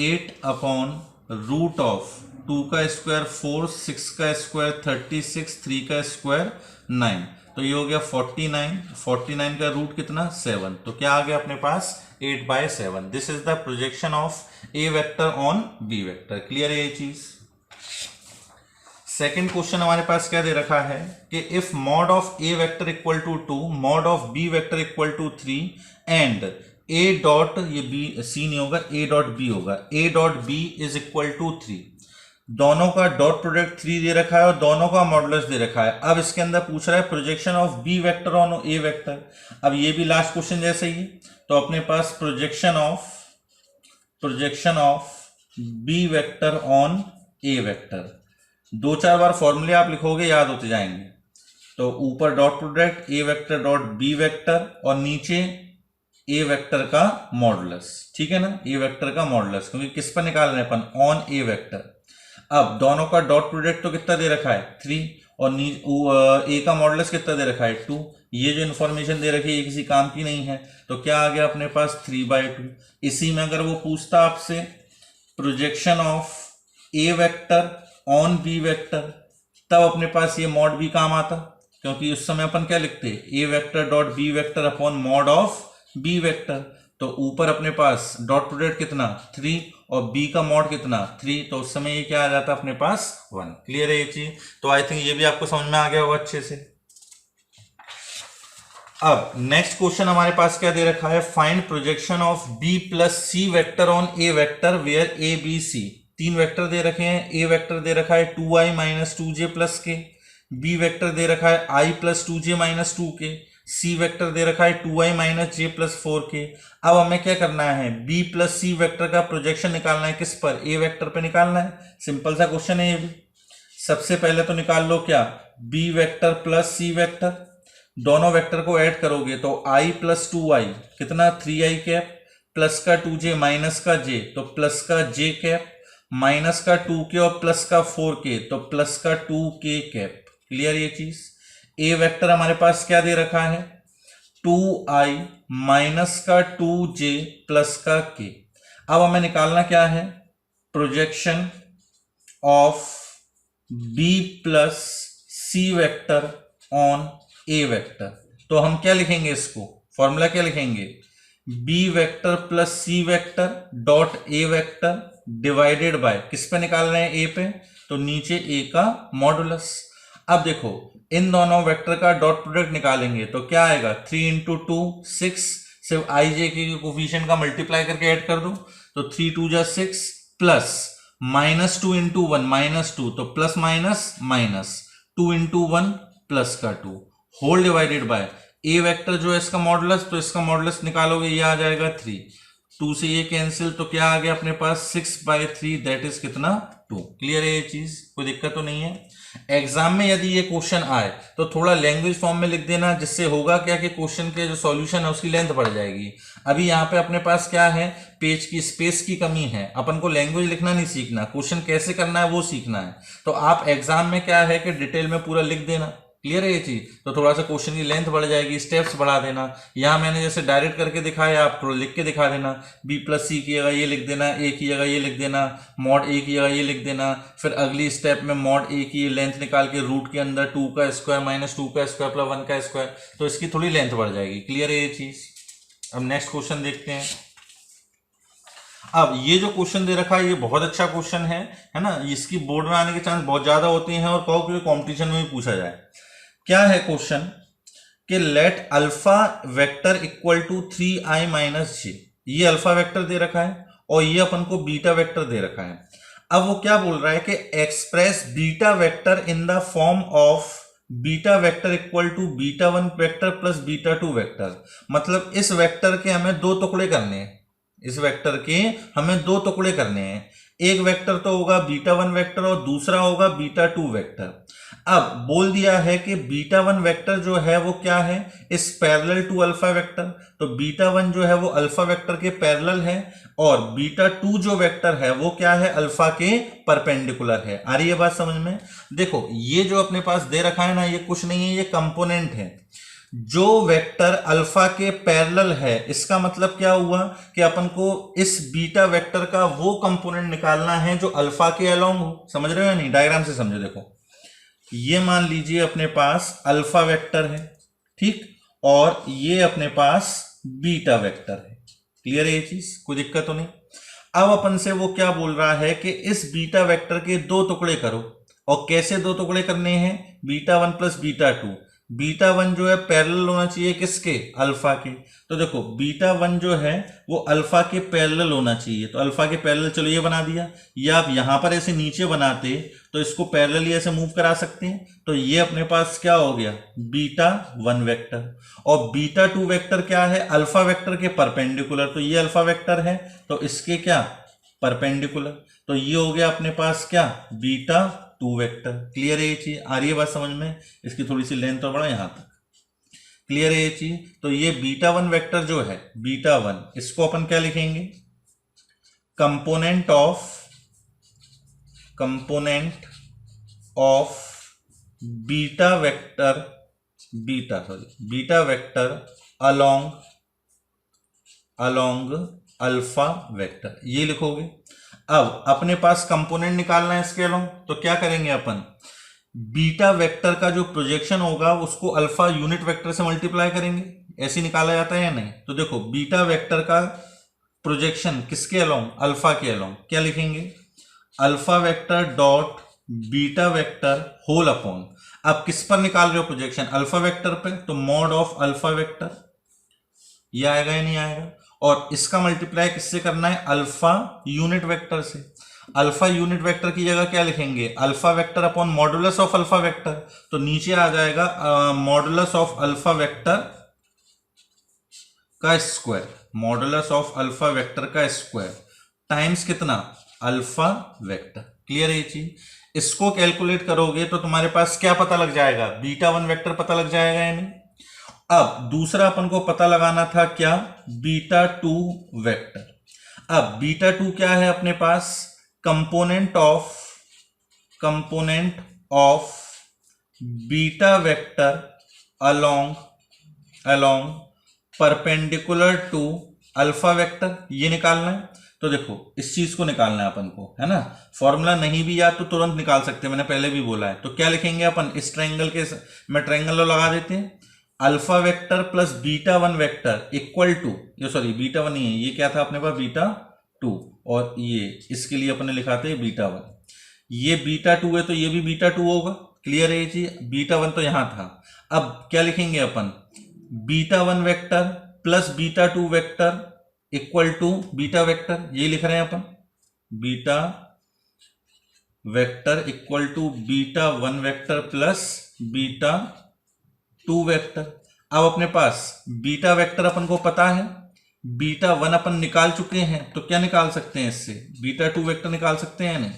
8 अपॉन रूट ऑफ 2 का स्क्वायर 4, 6 का स्क्वायर 36, 3 का स्क्वायर 9। तो ये हो गया 49 का रूट कितना 7। तो क्या आ गया अपने पास 8/7। This is the projection of A vector on B vector. Clear है ये चीज। सेकेंड क्वेश्चन हमारे पास क्या दे रखा है कि if mod of A vector equal to 2, mod of B vector equal to 3 and A dot, ये बी सी नहीं होगा, ए डॉट बी होगा, A dot B is equal to 3। दोनों का डॉट प्रोडक्ट 3 दे रखा है और दोनों का मॉडुलस दे रखा है। अब इसके अंदर पूछ रहा है projection of B vector on A vector. अब ये भी लास्ट क्वेश्चन जैसे ही, तो अपने पास projection of B vector on A vector, 2-4 बार फॉर्मूले आप लिखोगे याद होते जाएंगे। तो ऊपर dot product A vector dot B vector और नीचे ए वेक्टर का मॉडुलस। ठीक है ना, ए वेक्टर का मॉडुलस, क्योंकि किस पर निकाल रहे हैं अपन, ऑन ए वेक्टर। अब दोनों का डॉट प्रोडक्ट तो कितना दे रखा है 3, और ए का मॉडुलस कितना दे रखा है 2। ये जो इन्फॉर्मेशन दे रखी है ये किसी काम की नहीं है, तो क्या आ गया अपने पास 3/2। इसी में अगर वो पूछता आपसे projection of A vector on B vector, तब अपने पास ये मॉड भी काम आता, क्योंकि उस समय अपन क्या लिखते A vector dot B vector upon mod of B vector. तो ऊपर अपने पास डॉट प्रोडक्ट कितना 3 और बी का मॉड कितना 3, तो उस समय ये क्या आ जाता है अपने पास 1। क्लियर है ये चीज? तो आई थिंक ये भी आपको समझ में आ गया होगा अच्छे से। अब नेक्स्ट क्वेश्चन हमारे पास क्या दे रखा है, find projection of B plus C vector on A vector where A B C. 3 vector दे रखे हैं, ए वेक्टर दे रखा है 2i minus 2j plus K, B vector दे रखा है i प्लस 2j माइनस 2 के, सी वेक्टर दे रखा है 2i माइनस जे प्लस 4 के। अब हमें क्या करना है, बी प्लस सी वेक्टर का प्रोजेक्शन निकालना है, किस पर, ए वेक्टर पे निकालना है। सिंपल सा क्वेश्चन है ये भी। सबसे पहले तो निकाल लो क्या, B vector plus C vector, दोनों वेक्टर को ऐड करोगे तो i प्लस 2i कितना 3i कैप, प्लस का 2j माइनस का j तो प्लस का j कैप, माइनस का 2k और प्लस का 4k तो प्लस का 2k कैप। क्लियर ये चीज? ए वेक्टर हमारे पास क्या दे रखा है 2i माइनस का 2j प्लस का k। अब हमें निकालना क्या है, projection of b plus C vector on A vector. तो हम क्या लिखेंगे, इसको फॉर्मूला क्या लिखेंगे, B vector plus C vector dot A vector divided by, किस पे निकाल रहे हैं, ए पे, तो नीचे ए का मॉडुलस। अब देखो इन दोनों वेक्टर का डॉट प्रोडक्ट निकालेंगे तो क्या आएगा 3 इंटू 2 6, सिर्फ आई जे के कोफिशिएंट का मल्टीप्लाई करके ऐड कर दो तो 3 2 जा 6 प्लस माइनस 2 इंटू 1 माइनस 2 तो plus minus minus 2 into 1 plus का 2 whole divided by A vector जो है इसका मॉडुलस, तो इसका मॉडुलस निकालोगे ये आ जाएगा 3, 2 से ये कैंसिल तो क्या आ गया अपने पास 6/3 दैट इज कितना 2। क्लियर है ये चीज, कोई दिक्कत तो नहीं है। एग्जाम में यदि ये क्वेश्चन आए तो थोड़ा लैंग्वेज फॉर्म में लिख देना, जिससे होगा क्या कि क्वेश्चन के जो सॉल्यूशन है उसकी लेंथ बढ़ जाएगी। अभी यहाँ पे अपने पास क्या है, पेज की स्पेस की कमी है, अपन को लैंग्वेज लिखना नहीं सीखना, क्वेश्चन कैसे करना है वो सीखना है। तो आप एग्जाम में क्या है कि डिटेल में पूरा लिख देना। क्लियर है ये चीज? तो थोड़ा सा क्वेश्चन की लेंथ बढ़ जाएगी, स्टेप्स बढ़ा देना। यहाँ मैंने जैसे डायरेक्ट करके दिखाया, आप थोड़ा लिख के दिखा देना, बी प्लस सी की जगह ये लिख देना, ए की जगह ये लिख देना, मॉड ए की जगह ये लिख देना, फिर अगली स्टेप में मॉड ए की लेंथ निकाल के रूट के अंदर 2 का स्क्वायर माइनस 2 का स्क्वायर प्लस 1 का स्क्वायर, तो इसकी थोड़ी लेंथ बढ़ जाएगी। क्लियर है ये चीज? अब नेक्स्ट क्वेश्चन देखते हैं। अब ये जो क्वेश्चन दे रखा है ये बहुत अच्छा क्वेश्चन है ना, इसकी बोर्ड में आने के चांस बहुत ज्यादा होते हैं और कहो कि कॉम्पिटिशन में भी पूछा जाए। क्या है क्वेश्चन कि let alpha vector equal to 3i minus J, ये अल्फा वेक्टर दे रखा है और ये अपन को बीटा वेक्टर दे रखा है। अब वो क्या बोल रहा है कि express beta vector in the form of beta vector equal to beta 1 vector plus beta 2 vector. मतलब इस वेक्टर के हमें 2 टुकड़े करने हैं, इस वेक्टर के हमें 2 टुकड़े करने हैं। एक वेक्टर तो होगा बीटा 1 वेक्टर और दूसरा होगा बीटा 2 वेक्टर। अब बोल दिया है कि बीटा 1 वेक्टर जो है वो क्या है, इस पैरेलल टू अल्फा वेक्टर, तो बीटा 1 जो है वो अल्फा वेक्टर के पैरेलल है और बीटा 2 जो वेक्टर है वो क्या है, अल्फा के परपेंडिकुलर है। आ रही है बात समझ में? देखो ये जो अपने पास दे रखा है ना, ये कुछ नहीं है, ये कंपोनेंट है। जो वेक्टर अल्फा के पैरेलल है, इसका मतलब क्या हुआ कि अपन को इस बीटा वेक्टर का वो कंपोनेंट निकालना है जो अल्फा के अलोंग हो। समझ रहे हो या नहीं? डायग्राम से समझो। देखो ये मान लीजिए अपने पास अल्फा वेक्टर है, ठीक, और ये अपने पास बीटा वेक्टर है। क्लियर है ये चीज? कोई दिक्कत तो नहीं। अब अपन से वो क्या बोल रहा है कि इस बीटा वेक्टर के 2 टुकड़े करो। और कैसे 2 टुकड़े करने हैं, बीटा 1 प्लस बीटा 2। बीटा 1 जो है पैरेलल होना चाहिए किसके, अल्फा के। तो देखो बीटा 1 जो है वो अल्फा के पैरेलल होना चाहिए, तो अल्फा के पैरेलल, चलो ये बना दिया। ये आप यहां पर ऐसे नीचे बनाते तो इसको पैरेलल ऐसे मूव करा सकते हैं, तो ये अपने पास क्या हो गया, बीटा 1 वेक्टर। और बीटा 2 वेक्टर क्या है, अल्फा वेक्टर के परपेंडिकुलर, तो ये अल्फा वेक्टर है तो इसके क्या, परपेंडिकुलर, तो ये हो गया अपने पास क्या, बीटा 2 वेक्टर। क्लियर है ये चीज? आ रही है बात समझ में? इसकी थोड़ी सी लेंथ तो बढ़ा यहां तक। क्लियर है ये चीज? तो ये बीटा 1 वेक्टर जो है, बीटा 1, इसको अपन क्या लिखेंगे, component of beta vector along alpha vector, ये लिखोगे। अब अपने पास कंपोनेंट निकालना है इसके अलोंग, तो क्या करेंगे अपन, बीटा वेक्टर का जो प्रोजेक्शन होगा उसको अल्फा यूनिट वेक्टर से मल्टीप्लाई करेंगे। ऐसे निकाला जाता है या नहीं? तो देखो बीटा वेक्टर का प्रोजेक्शन किसके अलोंग, अल्फा के अलोंग, क्या लिखेंगे, alpha vector dot beta vector whole upon, अब किस पर निकाल रहे हो प्रोजेक्शन, अल्फा वेक्टर पे, तो मॉड ऑफ अल्फा वेक्टर, ये आएगा या नहीं आएगा, और इसका मल्टीप्लाई किससे करना है, अल्फा यूनिट वेक्टर से। अल्फा यूनिट वेक्टर की जगह क्या लिखेंगे, alpha vector upon modulus of alpha vector, तो नीचे आ जाएगा मॉडुलस ऑफ अल्फा वेक्टर का square, modulus of alpha vector का स्क्वायर टाइम्स कितना, अल्फा वेक्टर। क्लियर है ये चीज? इसको कैलकुलेट करोगे तो तुम्हारे पास क्या पता लग जाएगा, बीटा वन वेक्टर पता लग जाएगा या नहीं। अब दूसरा अपन को पता लगाना था क्या, बीटा टू वेक्टर। अब बीटा टू क्या है अपने पास, component of beta vector along perpendicular to alpha vector, ये निकालना है। तो देखो इस चीज को निकालना है अपन को, है ना, फॉर्मूला नहीं भी याद तो तुरंत निकाल सकते हैं, मैंने पहले भी बोला है। तो क्या लिखेंगे अपन, इस ट्रायंगल के में ट्रायंगल लगा देते हैं, alpha vector plus beta one vector equal to, ये सॉरी बीटा वन नहीं है, ये क्या था अपने पास, बीटा टू, और ये इसके लिए अपने लिखा थे बीटा वन, ये बीटा टू है तो ये भी बीटा टू होगा। क्लियर है ये चीज, बीटा वन तो यहां था। अब क्या लिखेंगे अपन, beta one vector plus beta two vector equal to beta vector, ये लिख रहे हैं अपन, beta vector equal to beta one vector plus beta two vector. अब अपने पास बीटा वेक्टर अपन को पता है, बीटा वन अपन निकाल चुके हैं, तो क्या निकाल सकते हैं इससे, बीटा टू वेक्टर निकाल सकते हैं नहीं,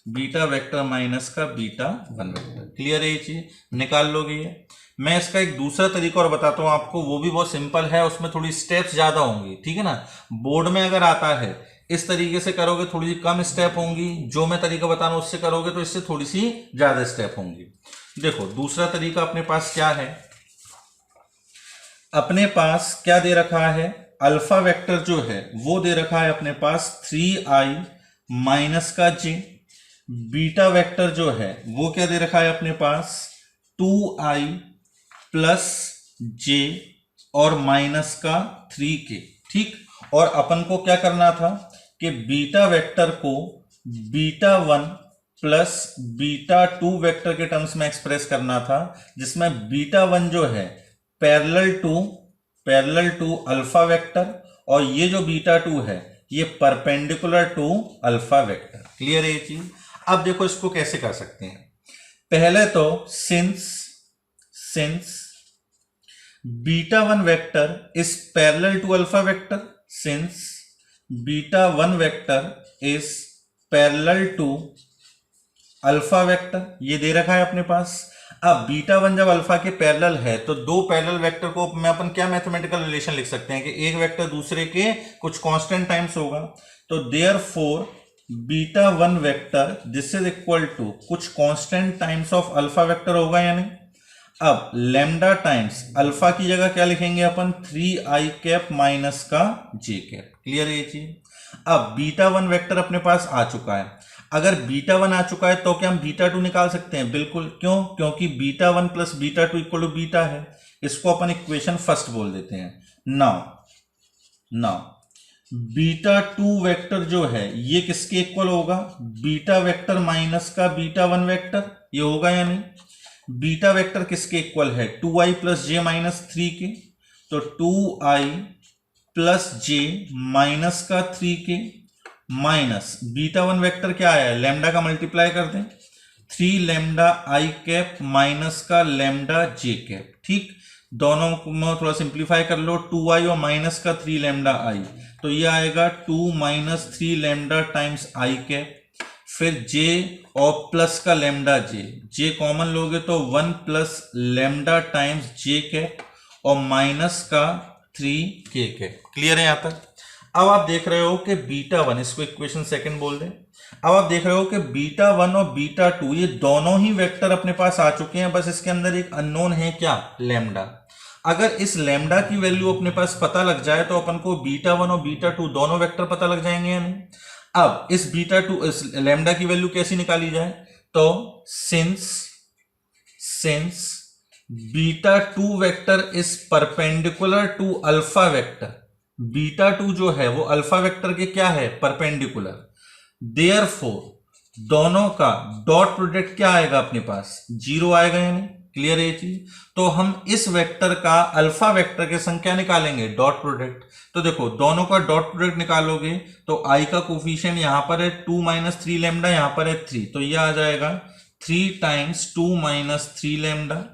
बीटा वेक्टर माइनस का बीटा वन वेक्टर। क्लियर है ये चीज, निकाल लोगे ये। मैं इसका एक दूसरा तरीका और बताता हूं आपको, वो भी बहुत सिंपल है, उसमें थोड़ी स्टेप्स ज्यादा होंगी, ठीक है ना। बोर्ड में अगर आता है इस तरीके से करोगे थोड़ी सी कम स्टेप होंगी, जो मैं तरीका बता रहा हूं उससे करोगे तो इससे थोड़ी सी ज्यादा स्टेप होंगी। देखो दूसरा तरीका अपने पास क्या है, अपने पास क्या दे रखा है, अल्फा वेक्टर जो है वो दे रखा है अपने पास 3i माइनस का j, बीटा वेक्टर जो है वो क्या दे रखा है अपने पास 2i प्लस j और माइनस का 3k। ठीक, और अपन को क्या करना था कि बीटा वेक्टर को beta one plus beta two vector के टर्म्स में एक्सप्रेस करना था, जिसमें बीटा वन जो है पैरेलल टू अल्फा वेक्टर, और ये जो बीटा टू है ये perpendicular to alpha vector. Clear है ये चीज। अब देखो इसको कैसे कर सकते हैं, पहले तो since beta one vector is parallel to alpha vector, since beta one vector is parallel to alpha vector, ये दे रखा है अपने पास। अब बीटा वन जब अल्फा के पैरेलल है तो दो पैरेलल वेक्टर को में अपन क्या मैथमेटिकल रिलेशन लिख सकते हैं कि एक वेक्टर दूसरे के कुछ कांस्टेंट टाइम्स होगा, तो therefore beta one vector this is equal to कुछ constant times of alpha vector होगा या नहीं। अब लैम्डा टाइम्स अल्फा की जगह क्या लिखेंगे अपन 3i कैप माइनस का j कैप। क्लियर है ये चीज। अब बीटा वन वेक्टर अपने पास आ चुका है, अगर बीटा वन आ चुका है तो क्या हम बीटा टू निकाल सकते हैं, बिल्कुल। क्यों, क्योंकि beta one plus beta two equal to beta है, इसको अपन इक्वेशन फर्स्ट बोल देते हैं। नाउ बीटा टू वेक्टर जो है ये किसके इक्वल होगा, बीटा वेक्टर माइनस का बीटा वन वेक्टर, ये होगा या नहीं। बीटा वेक्टर किसके इक्वल है 2i प्लस जे माइनस 3 के, तो 2i प्लस जे माइनस का 3k minus beta one vector क्या आया है, लैम्डा का मल्टीप्लाई कर दें 3 लैम्डा आई कैप माइनस का लैम्डा जे कैप। ठीक, दोनों को थोड़ा सिंप्लीफाई कर लो, 2i और माइनस का 3 लैम्डा आई, तो ये आएगा 2 minus 3 lambda times I cap, फिर j और प्लस का लैम्डा जे कॉमन लोगे तो 1 प्लस लैम्डा टाइम्स जे कैप और माइनस का 3k कैप। क्लियर है यहां तक। अब आप देख रहे हो कि बीटा वन, इसको इक्वेशन सेकंड बोल दें, अब आप देख रहे हो कि बीटा 1 और बीटा 2 ये दोनों ही वेक्टर अपने पास आ चुके हैं, बस इसके अंदर एक अननोन है, क्या, लैम्डा। अगर इस लैम्डा की वैल्यू अपने पास पता लग जाए तो अपन को बीटा 1 और बीटा 2 दोनों वेक्टर पता लग जाएंगे या नहीं। अब इस इस लैम्डा की वैल्यू कैसी निकाली जाए, तो since beta 2 vector is perpendicular to alpha vector, beta 2 जो है वो अल्फा वेक्टर के क्या है, परपेंडिकुलर, देयरफॉर दोनों का डॉट प्रोडक्ट क्या आएगा अपने पास, 0 आएगा या नहीं। क्लियर है ये चीज। तो हम इस वेक्टर का अल्फा वेक्टर के संग क्या निकालेंगे, डॉट प्रोडक्ट। तो देखो दोनों का डॉट प्रोडक्ट निकालोगे तो आई का कोफिशिएंट यहां पर है 2 माइनस 3 लैम्डा, यहां पर है 3, तो ये आ जाएगा 3 टाइम्स 2 माइनस 3 लैम्डा।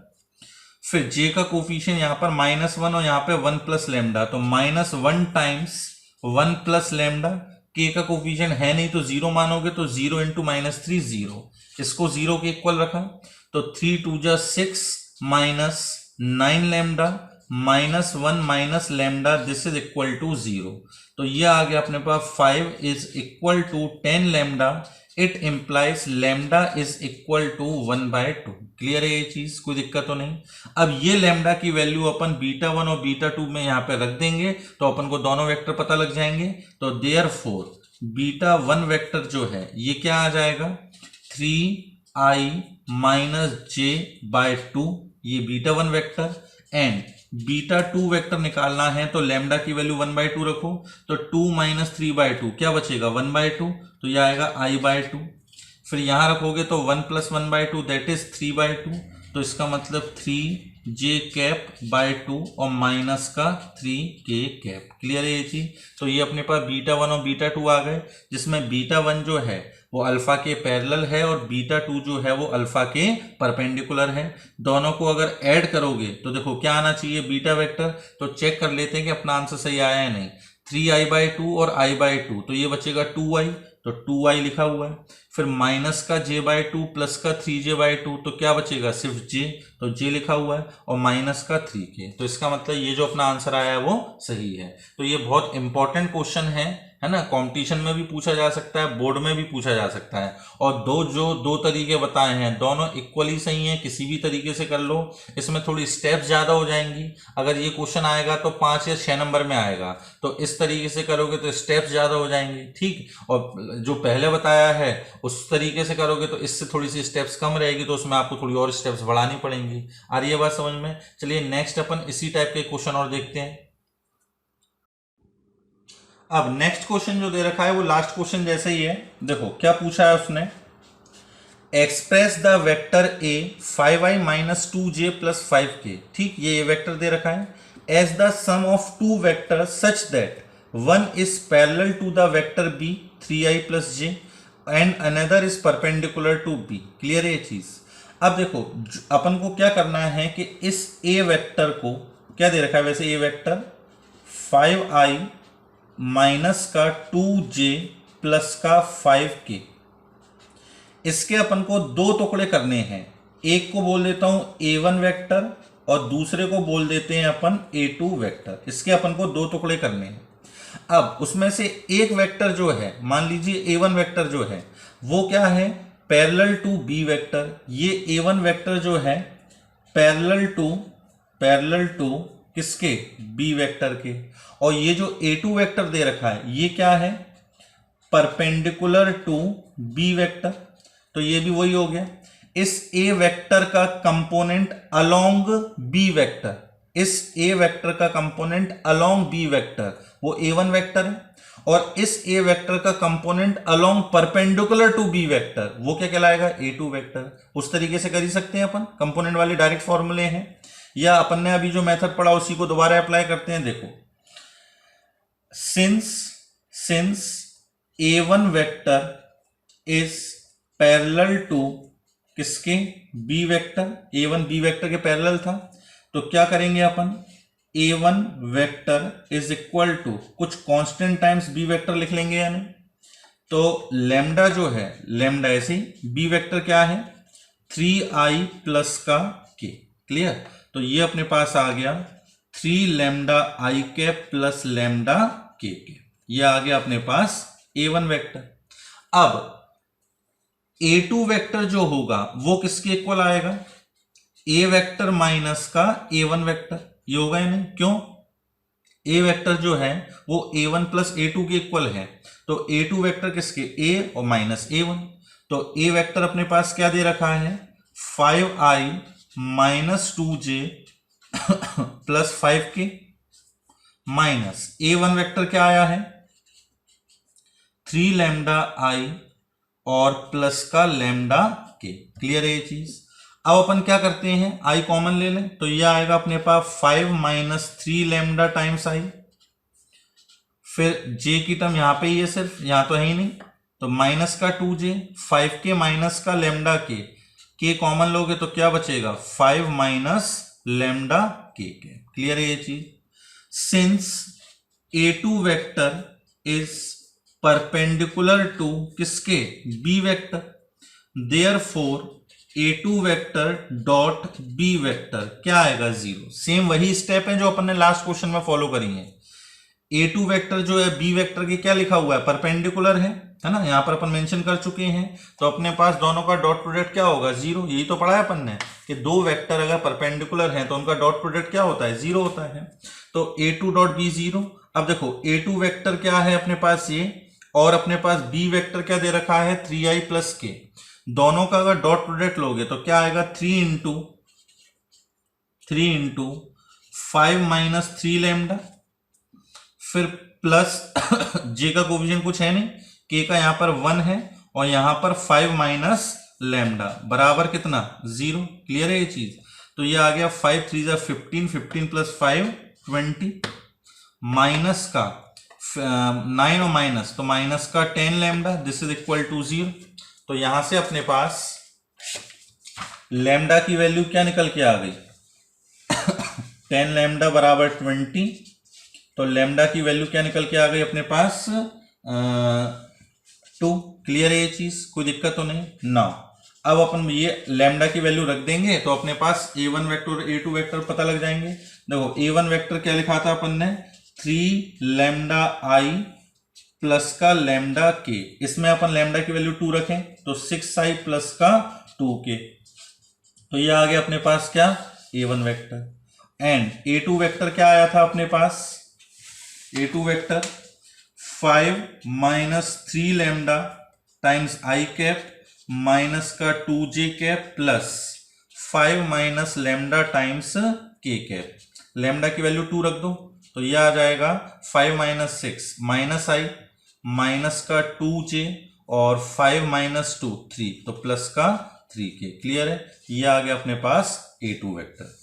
फिर जे का कोफिशिएंट यहां पर -1 और यहां पे 1 प्लस लैम्डा, तो -1 टाइम्स 1 प्लस लैम्डा। के का कोफिशिएंट है नहीं तो 0 मानोगे, तो 0 इंटू -3 0, इसको 0 के इक्वल रखा, तो 3 2 जा 6 minus 9 lambda -1 minus lambda, this is equal to 0। तो ये आ गया अपने पास 5 is equal to 10 lambda, it implies lambda is equal to 1/2। Clear है ये चीज, कोई दिक्कत तो नहीं। अब ये लैम्डा की वैल्यू अपन बीटा 1 और बीटा 2 में यहां पे रख देंगे तो अपन को दोनों वेक्टर पता लग जाएंगे। तो देयरफॉर बीटा 1 वेक्टर जो है ये क्या आ जाएगा, 3i माइनस j/2, ये beta 1 vector, and beta 2 vector निकालना है तो लैम्डा की वैल्यू 1/2 रखो, तो 2 माइनस 3/2 क्या बचेगा, 1/2, तो यह आएगा i/2। फिर यहां रखोगे तो 1 प्लस 1/2 दैट इज 3/2, तो इसका मतलब 3j/2 और माइनस का 3k। क्लियर है ये चीज। तो ये अपने पास बीटा 1 और बीटा 2 आ गए, जिसमें बीटा 1 जो है वो अल्फा के पैरेलल है और बीटा 2 जो है वो अल्फा के परपेंडिकुलर है। दोनों को अगर ऐड करोगे तो देखो क्या आना चाहिए, बीटा वेक्टर। तो चेक कर लेते हैं कि अपना आंसर सही आया है नहीं। 3i/2 और i/2, तो ये बचेगा 2i, तो 2i लिखा हुआ है। फिर माइनस का j/2 प्लस का 3j/2, तो क्या बचेगा, सिर्फ j, तो j लिखा हुआ है, और माइनस का 3k। तो इसका मतलब ये जो अपना आंसर आया है वो सही है। तो ये बहुत इंपॉर्टेंट क्वेश्चन है ना, कंपटीशन में भी पूछा जा सकता है, बोर्ड में भी पूछा जा सकता है। और दो तरीके बताए हैं दोनों इक्वली सही हैं, किसी भी तरीके से कर लो। इसमें थोड़ी स्टेप्स ज्यादा हो जाएंगी। अगर ये क्वेश्चन आएगा तो 5 या 6 नंबर में आएगा, तो इस तरीके से करोगे तो स्टेप्स ज्यादा हो जाएंगी, ठीक। और जो पहले बताया है उस तरीके से करोगे तो इससे थोड़ी सी स्टेप्स कम रहेगी, तो उसमें आपको थोड़ी और स्टेप्स बढ़ानी पड़ेंगी। आ रही है बात समझ में। चलिए नेक्स्ट अपन इसी टाइप के क्वेश्चन और देखते हैं। अब नेक्स्ट क्वेश्चन जो दे रखा है वो लास्ट क्वेश्चन जैसे ही है। देखो क्या पूछा है उसने, express the vector a 5i minus 2j plus 5k। ठीक, ये वेक्टर दे रखा है as the sum of two vector such that one is parallel to the vector b 3i plus j and another is perpendicular to b. Clear है ये चीज। अब देखो अपन को क्या करना है कि इस ए वेक्टर को, क्या दे रखा है वैसे, ए वेक्टर 5i माइनस का 2j प्लस का 5k, इसके अपन को दो टुकड़े करने हैं। एक को बोल देता हूं a1 वेक्टर और दूसरे को बोल देते हैं अपन a2 वेक्टर। इसके अपन को दो टुकड़े करने हैं। अब उसमें से एक वेक्टर जो है, मान लीजिए a1 वेक्टर जो है वो क्या है, पैरेलल टू b वेक्टर। ये a1 वेक्टर जो है पैरेलल टू किसके, b वेक्टर के। और ये जो a2 वेक्टर दे रखा है ये क्या है, परपेंडिकुलर टू b वेक्टर। तो ये भी वही हो गया। इस a वेक्टर का कंपोनेंट अलोंग b वेक्टर, इस a वेक्टर का कंपोनेंट अलोंग b वेक्टर वो a1 वेक्टर है, और इस a वेक्टर का component along perpendicular to b vector वो क्या कहलाएगा, a2 वेक्टर। उस तरीके से कर ही सकते हैं अपन, कंपोनेंट वाले डायरेक्ट फॉर्मूले हैं। या अपन ने अभी जो मेथड पढ़ा उसी को दोबारा अप्लाई करते हैं। देखो since a1 vector is parallel to किसके, b vector, a1 b vector के पैरेलल था, तो क्या करेंगे अपन, a1 vector is equal to कुछ कांस्टेंट टाइम्स b वेक्टर लिख लेंगे या नहीं। तो लैम्डा जो है, लैम्डा ऐसे ही b वेक्टर क्या है 3i प्लस का k। क्लियर। तो ये अपने पास आ गया 3 lambda i cap plus lambda k। ये आ गया अपने पास a1 वेक्टर। अब A2 वेक्टर जो होगा वो किसके इक्वल आएगा, A वेक्टर माइनस का A1 वेक्टर, ये होगा या नहीं, क्यों, A वेक्टर जो है वो A1 प्लस A2 के इक्वल है, तो A2 वेक्टर किसके, A और माइनस A1, तो A वेक्टर अपने पास क्या दे रखा है 5i minus 2j plus 5k minus A1 vector क्या आया है 3 लैम्डा i और प्लस का लैम्डा k। क्लियर है ये चीज। अब अपन क्या करते हैं, i कॉमन ले लें, तो ये आएगा अपने पास 5 माइनस 3 लैम्डा टाइम्स i, फिर j की टर्म यहां पे ही है, सिर्फ यहां तो है ही नहीं, तो माइनस का 2j 5k माइनस का लैम्डा k कॉमन लोगे तो क्या बचेगा 5 माइनस लैम्डा k। क्लियर है ये चीज। Since A2 vector is perpendicular to किसके B vector, therefore A2 vector dot B vector क्या आएगा 0। सेम वही स्टेप है जो अपन ने लास्ट क्वेश्चन में फॉलो करी है। A2 वेक्टर जो है B वेक्टर के क्या लिखा हुआ है परपेंडिकुलर है ना, यहां पर अपन मेंशन कर चुके हैं, तो अपने पास दोनों का डॉट प्रोडक्ट क्या होगा 0। यही तो पढ़ा है अपन ने कि दो वेक्टर अगर परपेंडिकुलर हैं तो उनका डॉट प्रोडक्ट क्या होता है 0 होता है, तो A2 डॉट B 0। अब देखो A2 वेक्टर क्या है अपने पास ये, और अपने पास B वेक्टर क्या दे रखा है 3i प्लस k, दोनों का अगर डॉट प्रोडक्ट लोगे तो क्या आएगा 3 इंटू 5 माइनस 3 लैम्डा, फिर प्लस j का कोफिशिएंट कुछ है नहीं, k का यहां पर 1 है और यहां पर 5 माइनस लैम्डा बराबर कितना 0। क्लियर है ये चीज। तो ये आ गया 5 3 15, 15 प्लस 5 20, माइनस का 9 और माइनस तो माइनस का 10 लैम्डा, दिस इज इक्वल टू 0। तो यहां से अपने पास लैम्डा की वैल्यू क्या निकल के आ गई 10 लैम्डा बराबर 20, तो लैम्डा की वैल्यू क्या निकल के आ गई अपने पास 2। क्लियर है ये चीज, कोई दिक्कत तो नहीं ना। अब अपन ये लैम्डा की वैल्यू रख देंगे तो अपने पास A1 वेक्टर और A2 वेक्टर पता लग जाएंगे। देखो A1 वेक्टर क्या लिखा था अपन ने 3 लैम्डा i प्लस का लैम्डा k, इसमें अपन लैम्डा की वैल्यू 2 रखें तो 6i प्लस का 2k, तो ये आ गया अपने पास क्या A1 vector. And A2 vector क्या आया था अपने पास, A2 vector 5 minus 3 lambda times i cap minus का 2j cap plus 5 minus lambda times k cap, lambda की वैल्यू 2 रख दो तो यह आ जाएगा 5 माइनस 6 माइनस i माइनस का 2j और 5 माइनस 2 3, तो प्लस का 3k। क्लियर है, यह आ गया अपने पास A2 वेक्टर।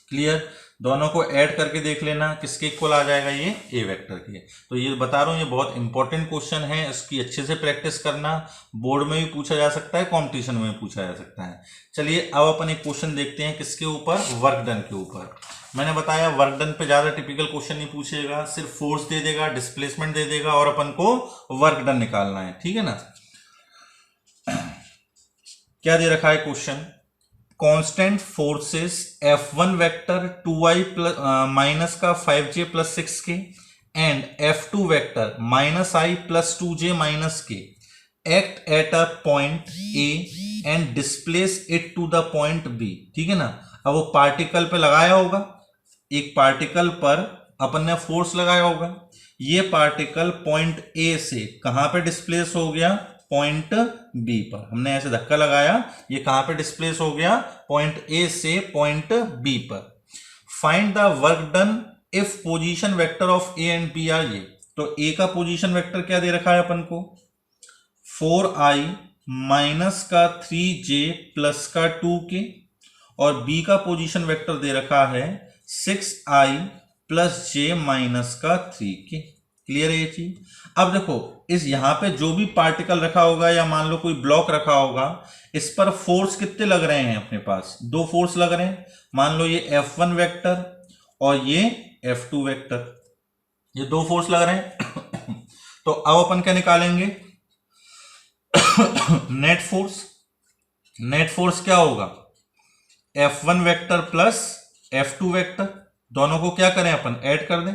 क्लियर, दोनों को ऐड करके देख लेना किसके इक्वल आ जाएगा ये A वेक्टर के। तो ये बता रहा हूं ये बहुत इंपॉर्टेंट क्वेश्चन है, इसकी अच्छे से प्रैक्टिस करना, बोर्ड में भी पूछा जा सकता है कंपटीशन में भी पूछा जा सकता है। चलिए अब अपन एक क्वेश्चन देखते हैं किसके ऊपर, वर्क डन के ऊपर। मैंने बताया वर्क डन पे ज्यादा टिपिकल क्वेश्चन नहीं पूछेगा, सिर्फ फोर्स दे देगा, डिस्प्लेसमेंट दे देगा और अपन को वर्क डन निकालना है, ठीक है ना। क्या दे रखा है question, constant forces F1 vector 2i plus minus का 5j plus 6k and F2 vector minus i plus 2j minus k act at a point A and displace it to the point B। ठीक है ना, अब वो particle पे लगाया होगा, एक पार्टिकल पर अपन ने फोर्स लगाया होगा, ये पार्टिकल पॉइंट A से कहां पे डिस्प्लेस हो गया, पॉइंट B पर। हमने ऐसे धक्का लगाया, ये कहां पे डिस्प्लेस हो गया, पॉइंट A से पॉइंट B पर। Find the work done if position vector of A and B are ये। तो A का पोजीशन वेक्टर क्या दे रखा है अपन को 4i माइनस का 3j प्लस का 2k और B का पोजीशन वेक्टर दे रखा है 6i प्लस j माइनस का 3k। क्लियर है ये चीज। अब देखो इस यहां पे जो भी पार्टिकल रखा होगा या मान लो कोई ब्लॉक रखा होगा, इस पर फोर्स कितने लग रहे हैं, अपने पास दो फोर्स लग रहे हैं, मान लो ये F1 वेक्टर और ये F2 वेक्टर, ये दो फोर्स लग रहे हैं। तो अब अपन क्या निकालेंगे नेट फोर्स। नेट फोर्स क्या होगा F1 vector plus F2 vector, दोनों को क्या करें अपन ऐड कर दें।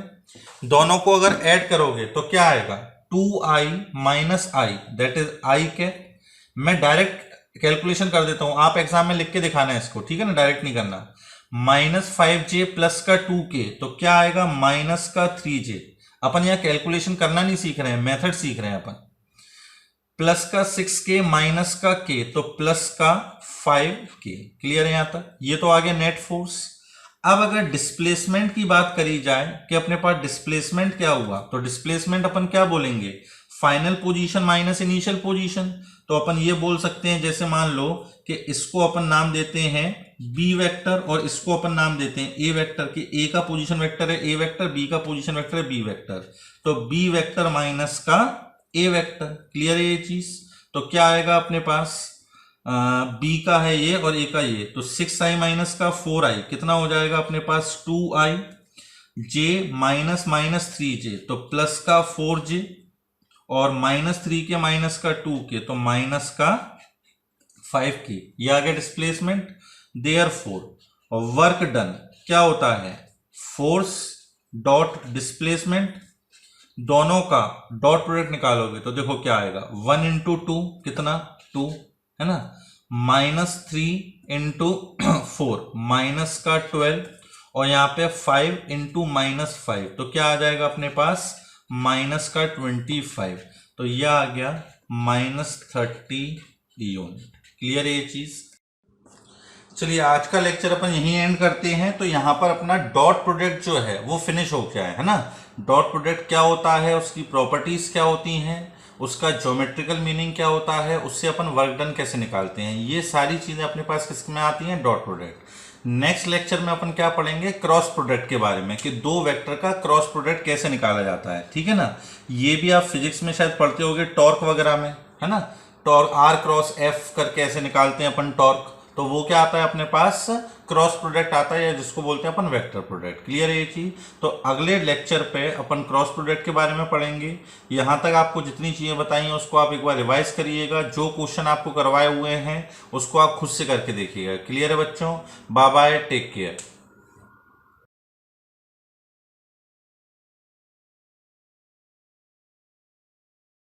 दोनों को अगर ऐड करोगे तो क्या आएगा 2i minus i that is i cap मैं डायरेक्ट कैलकुलेशन कर देता हूं, आप एग्जाम में लिख के दिखाना है इसको, ठीक है ना, डायरेक्ट नहीं करना। -5j प्लस का 2k तो क्या आएगा माइनस का 3j। अपन यहां कैलकुलेशन करना नहीं सीख रहे हैं, मेथड सीख रहे हैं अपन। प्लस का 6k माइनस का k तो प्लस का 5k। क्लियर है यहां तक? ये तो आ गया नेट फोर्स। अब अगर डिस्प्लेसमेंट की बात करी जाए कि अपने पास डिस्प्लेसमेंट क्या हुआ, तो डिस्प्लेसमेंट अपन क्या बोलेंगे, final position minus initial position. तो अपन ये बोल सकते हैं, जैसे मान लो कि इसको अपन नाम देते हैं बी वेक्टर और इसको अपन नाम देते हैं ए वेक्टर, कि ए का पोजीशन वेक्टर है ए वेक्टर, बी का पोजीशन वेक्टर है बी वेक्टर। तो बी वेक्टर माइनस का ए वेक्टर। क्लियर है ये चीज? तो क्या आएगा अपने पास, बी का है ये और ए का ये, तो 6i माइनस का 4i कितना हो जाएगा अपने पास 2i, j minus minus 3j तो प्लस का 4j, और -3 के माइनस का 2k तो माइनस का 5k। ये आ गया डिस्प्लेसमेंट। देयरफॉर वर्क डन क्या होता है, फोर्स डॉट डिस्प्लेसमेंट, दोनों का डॉट प्रोडक्ट निकालोगे तो देखो क्या आएगा, 1 इंटू 2 कितना 2 है ना, -3 इंटू 4 माइनस का 12, और यहाँ पे 5 इंटू -5 तो क्या आ जाएगा अपने पास माइनस का 25। तो यह आ गया -30 यूनिट। क्लियर है ये चीज? चलिए आज का लेक्चर अपन यहीं एंड करते हैं। तो यहाँ पर अपना डॉट प्रोडक्ट जो है वो फिनिश हो गया है ना। डॉट प्रोडक्ट क्या होता है, उसकी प्रॉपर्टीज क्या होती हैं, उसका ज्योमेट्रिकल मीनिंग क्या होता है, उससे अपन वर्क डन कैसे निकालते हैं, ये सारी चीजें अपने पास किस में आती हैं, डॉट प्रोडक्ट। नेक्स्ट लेक्चर में अपन क्या पढ़ेंगे, क्रॉस प्रोडक्ट के बारे में, कि दो वेक्टर का क्रॉस प्रोडक्ट कैसे निकाला जाता है। ठीक है ना, ये भी आप फिजिक्स में शायद पढ़ते होगे टॉर्क वगैरह में, है ना। टॉर्क R क्रॉस F करके ऐसे निकालते हैं अपन टॉर्क, तो वो क्या आता है अपने पास, क्रॉस प्रोडक्ट आता है, या जिसको बोलते हैं अपन वेक्टर प्रोडक्ट। क्लियर है ये चीज? तो अगले लेक्चर पे अपन क्रॉस प्रोडक्ट के बारे में पढ़ेंगे। यहाँ तक आपको जितनी चीजें बताई हैं उसको आप एक बार रिवाइज करिएगा, जो क्वेश्चन आपको करवाए हुए हैं उसको आप खुद से करके देखिएगा। क्लियर है बच्चों? Bye bye, take care.